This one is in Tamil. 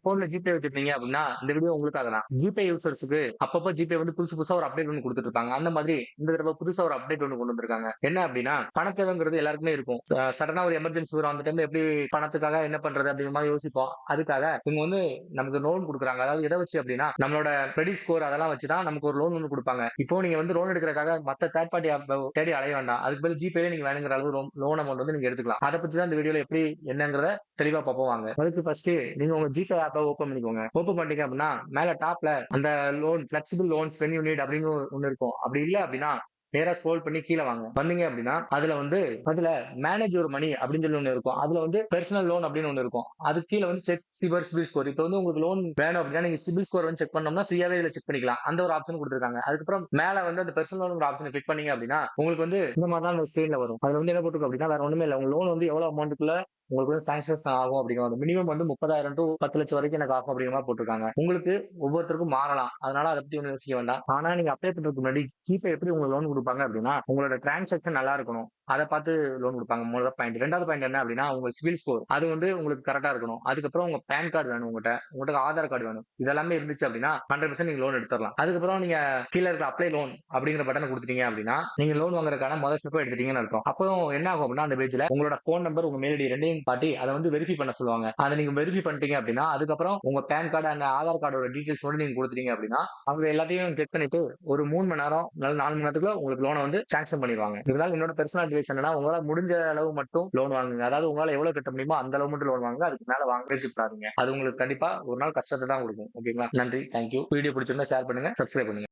போன்ல ஜிபே வச்சிருந்தீங்க அப்படின்னா, இந்த வீடியோ உங்களுக்காக தான். ஜிபே யூசர்ஸ்க்கு அப்பப்போ ஜிபே வந்து புதுசு புதுசா ஒரு அப்டேட் ஒண்ணு குடுத்துட்டு இருக்காங்க. அந்த மாதிரி இந்த தடவ புதுசா ஒரு அப்டேட் ஒண்ணு கொண்டு வந்திருக்காங்க. என்ன அப்படின்னா, பண தேவைங்கிறது எல்லாருக்குமே இருக்கும். சடனா ஒரு எமர்ஜென்சி வரும். அந்த டைம்ல எப்படி பணத்துக்காக என்ன பண்றது அப்படிங்கிற மாதிரி யோசிப்போம். அதுக்காக இவங்க வந்து நமக்கு லோன் குடுக்குறாங்க. அதாவது எத வச்சு அப்படின்னா, நம்மளோட கிரெடிட் ஸ்கோர் அதெல்லாம் வச்சு தான் நமக்கு ஒரு லோன் ஒண்ணு குடுப்பாங்க. இப்போ நீங்க வந்து லோன் எடுக்கிறதுக்காக மத்த தேர்ட் பார்ட்டி ஆப் தேடி அலைய வேண்டாம். அதுக்கு பதில் ஜிபேல நீங்க வேணுங்கிற அளவு லோன் அமௌண்ட் வந்து நீங்க எடுத்துக்கலாம். அத பத்தி தான் இந்த வீடியோல எப்படி என்னங்கிறத தெளிவா பார்ப்போம் வாங்க. அதுக்கு ஃபர்ஸ்ட் நீங்க உங்க ஜிபே ஆப்ப ஓப்பன் பண்ணிக்கோங்க. ஓப்பன் பண்ணிட்டீங்க அப்படின்னா, மேல டாப்ல அந்த loan flexible loans when you need அப்படின்னு ஒண்ணு இருக்கும். அப்படி இல்ல அப்படின்னா நேரா ஸ்க்ரோல் பண்ணி கீழ வாங்க. வந்தீங்க அப்படின்னா, அதுல மேனேஜ் யுவர் மனி அப்படின்னு சொல்லி ஒண்ணு இருக்கும். அதுல வந்து பெர்சனல் லோன் அப்படின்னு ஒண்ணு இருக்கும். அதுக்கு கீழ வந்து செக் சிபில் ஸ்கோர். இப்ப வந்து உங்களுக்கு லோன் வேணும் அப்படின்னா, நீங்க சிபில் ஸ்கோர் வந்து செக் பண்ணோம்னா ஃப்ரீயாவே இதுல செக் பண்ணிக்கலாம். அந்த ஒரு ஆப்ஷன் குடுத்திருக்காங்க. அதுக்கப்புறம் மேல வந்து அந்த பெர்சனல் லோன் ஆப்ஷன் கிளிக் பண்ணீங்க அப்படின்னா, உங்களுக்கு வந்து இந்த மாதிரி தான் ஸ்கிரீன்ல வரும். அதுல வந்து என்ன போட்டிருக்கும் அப்படின்னா, வேற ஒண்ணுமே இல்ல. உங்க லோன் வந்து எவ்வளவு அமௌண்ட்டுக்குள்ள உங்களுக்கு வந்து சாங்ஷன்ஸ் ஆகும் அப்படிங்கிற மினிமம் வந்து 30,000 டூ 10,00,000 வரைக்கும் எனக்கு ஆகும் அப்படிங்கிற மாதிரி போட்டிருக்காங்க. உங்களுக்கு ஒவ்வொருத்தருக்கும் மாறலாம். அதனால அதை பத்தி ஒன்றும் யோசிக்க வேண்டாம். ஆனா நீங்க அப்ளை பண்றதுக்கு முன்னாடி ஜிபே எப்படி உங்களுக்கு லோன் கொடுப்பாங்க அப்படின்னா, உங்களோட டிரான்சாக்ஷன் நல்லா இருக்கணும். அதை பார்த்து லோன் கொடுப்பாங்க. முதல் பாயிண்ட். ரெண்டாவது பாயிண்ட் என்ன அப்படின்னா, உங்க சிவில் ஸ்கோர் அது வந்து உங்களுக்கு கரெக்டா இருக்கணும். அதுக்கப்புறம் உங்க பேன் கார்டு வேணும். உங்கள்கிட்ட ஆதார் கார்டு வேணும். இதெல்லாமே இருந்துச்சு அப்படின்னா 100% நீங்க லோன் எடுத்துடலாம். அதுக்கப்புறம் நீங்க கீழே இருக்க அப்ளை லோன் அப்படிங்கிற பட்டனை கொடுத்துட்டீங்க அப்படின்னா, நீங்க லோன் வாங்குறதுக்கான முதல் ஸ்டெப் எடுத்துட்டீங்கன்னு அர்த்தம். அப்போ என்ன ஆகும் அப்படின்னா, அந்த பேஜ்ல உங்களோட போன் நம்பர், உங்க மெயில் ஐடி ரெண்டையும் காட்டி அதை வந்து வெரிஃபை பண்ண சொல்லுவாங்க. அதை நீங்க வெரிஃபை பண்ணிட்டீங்க அப்படின்னா, அதுக்கப்புறம் உங்க பேன் கார்டு அண்ட் ஆதார் கார்டோட டீடைல்ஸ் வந்து நீங்க கொடுத்துட்டீங்க அப்படின்னா, அவங்க எல்லாத்தையும் செக் பண்ணிட்டு ஒரு 3 மணி நேரம் 4 மணி நேரத்துக்குள்ள உங்களுக்கு லோனை வந்து சாங்ஷன் பண்ணிடுவாங்க. இதனால என்னோட பெர்சனல் அட்வைஸ் என்னன்னா, உங்களால முடிஞ்ச அளவு மட்டும் லோன் வாங்குங்க. அதாவது உங்களால எவ்வளவு கட்ட முடியுமோ அந்த அளவு மட்டும் லோன் வாங்குங்க. அதுக்கு மேல வாங்கவே கூடாதீங்க. அது உங்களுக்கு கண்டிப்பா ஒரு நாள் கஷ்டத்தை தான் கொடுக்கும். ஓகேங்களா? நன்றி. தேங்க்யூ. வீடியோ பிடிச்சிருந்தா ஷேர் பண்ணுங்க, சப்ஸ்கிரைப் பண்ணுங்க.